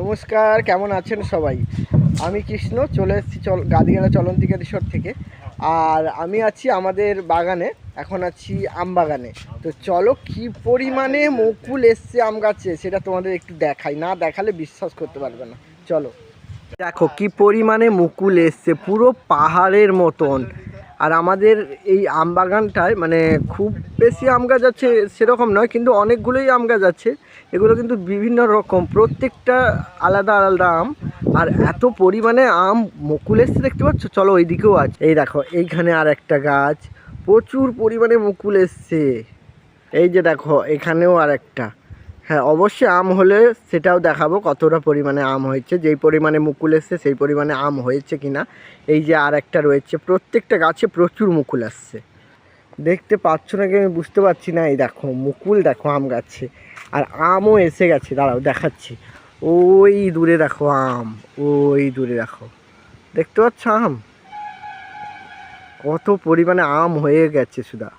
নমস্কার, কেমন আছেন সবাই? আমি কৃষ্ণ চলে এসেছি গাদিগালা চলন্তিকা রিসোর্ট থেকে। আর আমি আছি আমাদের বাগানে, এখন আছি আম বাগানে। তো চলো কি পরিমাণে মুকুল এসছে আম গাছে সেটা তোমাদের একটু দেখাই, না দেখালে বিশ্বাস করতে পারবে না। চলো দেখো কি পরিমাণে মুকুল এসছে, পুরো পাহাড়ের মতন। আর আমাদের এই আম বাগানটায় মানে খুব বেশি আম গাছ আছে সেরকম নয়, কিন্তু অনেকগুলোই আম গাছ আছে। এগুলো কিন্তু বিভিন্ন রকম, প্রত্যেকটা আলাদা আলাদা আম। আর এত পরিমাণে আম মুকুল এসছে দেখতে পাচ্ছ। চলো ওই দিকেও আছে, এই দেখো এইখানে আর একটা গাছ, প্রচুর পরিমাণে মুকুল এসছে। এই যে দেখো এখানেও আর একটা। হ্যাঁ, অবশ্যই আম হলে সেটাও দেখাবো কতটা পরিমাণে আম হয়েছে, যেই পরিমাণে মুকুল এসছে সেই পরিমাণে আম হয়েছে কিনা। এই যে আর একটা রয়েছে, প্রত্যেকটা গাছে প্রচুর মুকুল আসছে। দেখতে পাচ্ছ নাকি আমি বুঝতে পারছি না। এই দেখো মুকুল, দেখো আম গাছে। আর আমও এসে গেছে, দাঁড়াও দেখাচ্ছি। ওই দূরে দেখো আম, ওই দূরে দেখো, দেখতে পাচ্ছ আম কত পরিমাণে আম হয়ে গেছে সুধা।